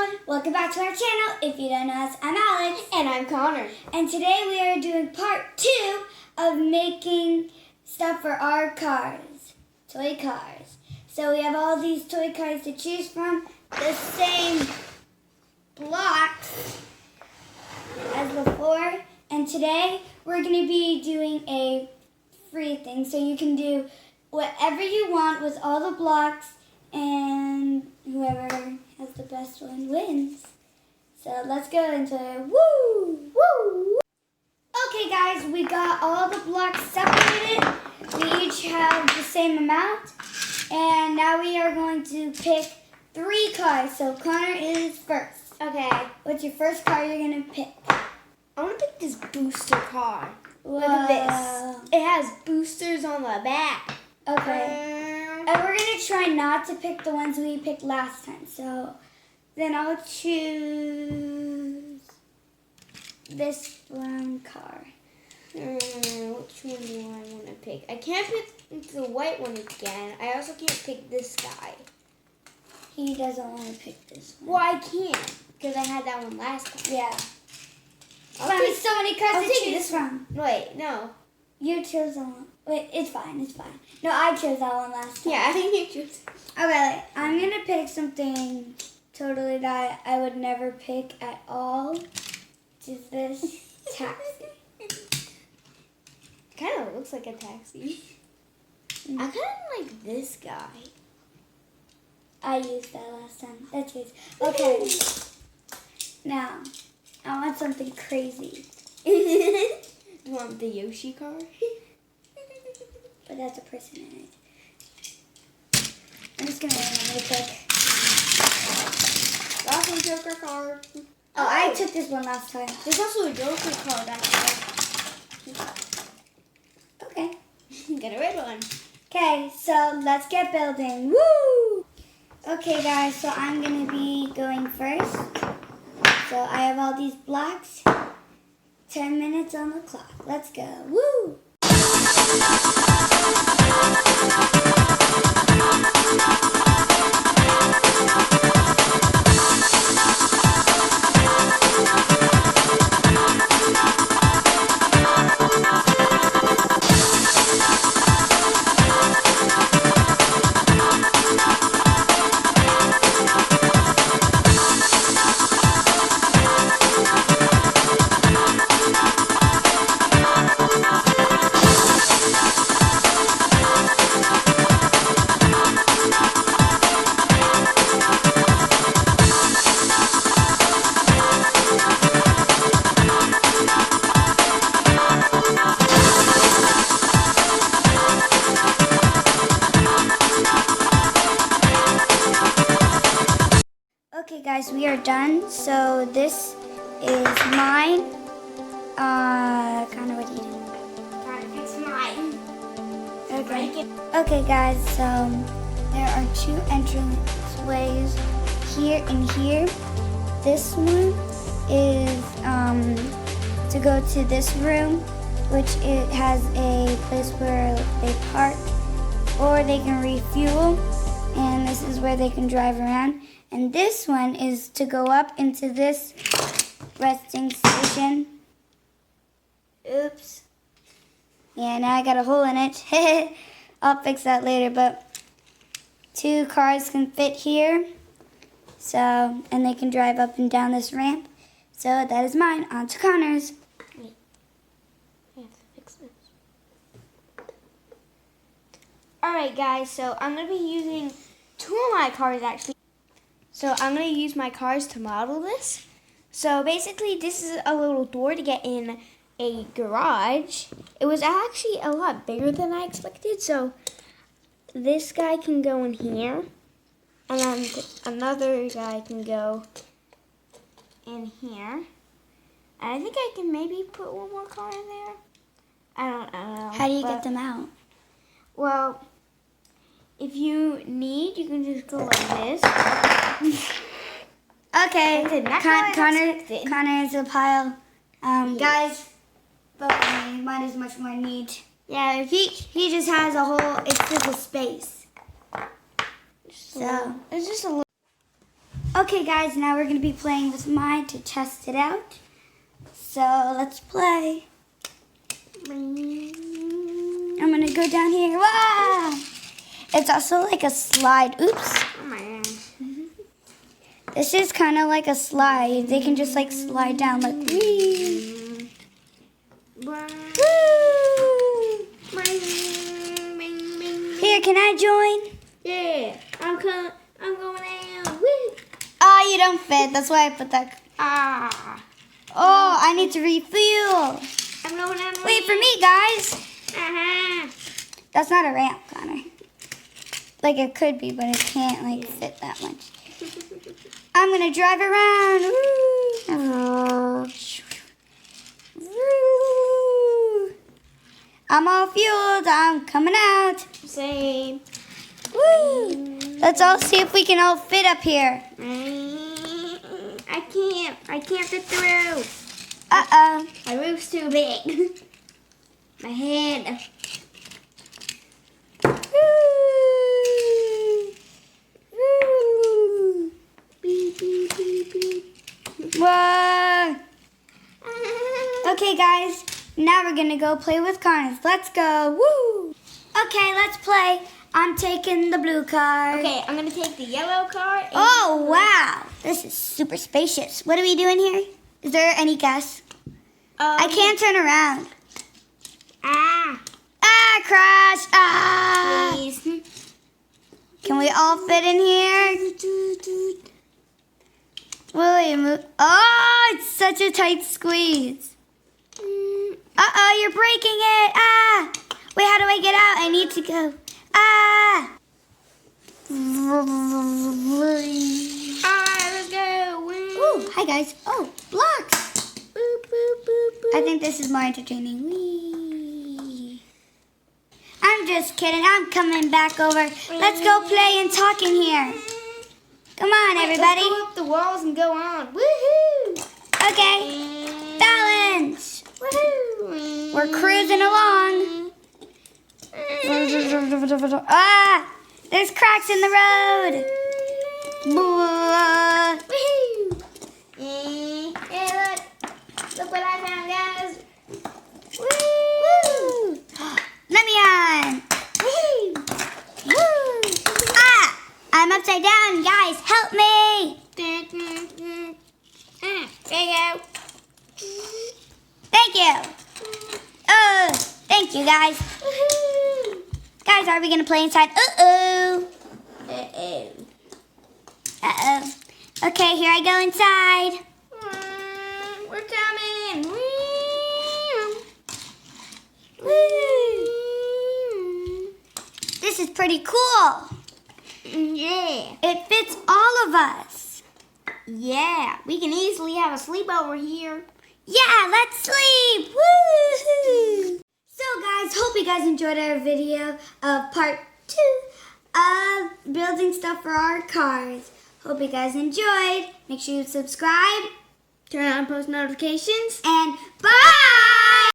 everyone! Welcome back to our channel. If you don't know us, I'm Alex. And I'm Connor. And today we are doing part 2 of making stuff for our cars. Toy cars. So we have all these toy cars to choose from. The same blocks as before. And today we're going to be doing a free thing. So you can do whatever you want with all the blocks. And whoever has the best one wins. So let's go into it. Woo! Woo! Okay guys, we got all the blocks separated. We each have the same amount. And now we are going to pick 3 cars. So Connor is first. Okay. What's your first car you're going to pick? I want to pick this booster car. Whoa. Look at this. It has boosters on the back. Okay. And we're going to try not to pick the ones we picked last time. So then I'll choose this brown car. Which one do I want to pick? I can't pick the white one again. I also can't pick this guy. He doesn't want to pick this one. Well, I can't because I had that one last time. Yeah. I'll But take- there's so many cars I'll to take choose this from. Wait, no. You chose that one. Wait, it's fine, it's fine. No, I chose that one last time. Yeah, I think you choose. Okay, I'm going to pick something totally that I would never pick at all. Which is this taxi. Kind of looks like a taxi. I kind of like this guy. I used that last time. That's yours. Okay. Now, I want something crazy. You want the Yoshi car? But that's a person in it. I'm just going to randomly pick. Last one, Joker car. Oh, I took this one last time. There's also a Joker car back there. Okay. Get a red one. Okay, so let's get building. Woo! Okay, guys, so I'm going to be going first. So I have all these blocks. 10 minutes on the clock. Let's go. Woo! Okay guys, we are done. So this is mine. Connor, what do you do? Trying to fix mine. Okay. Okay guys, so there are 2 entrance ways here and here. This one is to go to this room, which it has a place where they park or they can refuel, and this is where they can drive around. And this one is to go up into this resting station. Oops. Yeah, now I got a hole in it. I'll fix that later, but 2 cars can fit here. So, and they can drive up and down this ramp. So that is mine. On to Connor's. Wait. I have to fix this. Alright guys, so I'm going to be using 2 of my cars actually. So I'm going to use my cars to model this. So basically this is a little door to get in a garage. It was actually a lot bigger than I expected. So this guy can go in here. And then another guy can go in here. And I think I can maybe put one more car in there. I don't know. How do you get them out? Well, if you need, you can just go like this. Okay, That's exactly what I Connor expected. is a pile. Guys, vote for me. Mine is much more neat. Yeah, if he He just has a whole, it's just a space. So, it's just a little. Okay, guys, now we're going to be playing with mine to test it out. So let's play. I'm going to go down here. Wow! It's also like a slide. Oops. Oh my gosh. This is kind of like a slide. They can just like slide down like wee. Woo! Here, can I join? Yeah, I'm going down. Woo! Oh, you don't fit. That's why I put that. Ah, Oh, I need to refuel. I'm going down. Wait for me, guys. Uh-huh. That's not a ramp, Connor. Like it could be, but it can't like fit that much. I'm gonna drive around. Woo. Woo. I'm all fueled. I'm coming out. Same. Woo. Let's all see if we can all fit up here. I can't fit through. Uh-oh. My roof's too big. My head. Woo. Woo. Beep, beep, beep, beep. Whoa. Okay, guys. Now we're going to go play with Carnes. Let's go. Woo. Okay, let's play. I'm taking the blue car. Okay, I'm gonna take the yellow car. And Oh, wow. This is super spacious. What are we doing here? Is there any gas? I can't turn around. Ah, Ah, crash. Ah. please. Can we all fit in here? William, move. Oh, it's such a tight squeeze. Uh-oh, you're breaking it. Ah. Wait, how do I get out? I need to go. Ah. Alright, let's go. Ooh, hi, guys. Oh, blocks. Boop, boop, boop, boop. I think this is more entertaining. Whee. I'm just kidding. I'm coming back over. Let's go play and talk in here. Come on, everybody. Let's go up the walls and go on. Woohoo! Okay. And Balance. woohoo! We're cruising along. Ah, there's cracks in the road. Blah. Woohoo! Yeah, look what I found, guys. Woo. Let me on. Woohoo! Woo. Ah, I'm upside down. Guys, help me. There you go. Thank you. Oh, thank you, guys. Woohoo! Guys, are we going to play inside? Uh-oh. Uh-oh. Uh-oh. Okay, here I go inside. We're coming. Woo. This is pretty cool. Yeah. It fits all of us. Yeah. We can easily have a sleepover here. Yeah, let's sleep. Woo. So, guys, hope you guys enjoyed our video of part 2 of building stuff for our cars. Hope you guys enjoyed. Make sure you subscribe. Turn on post notifications. And bye!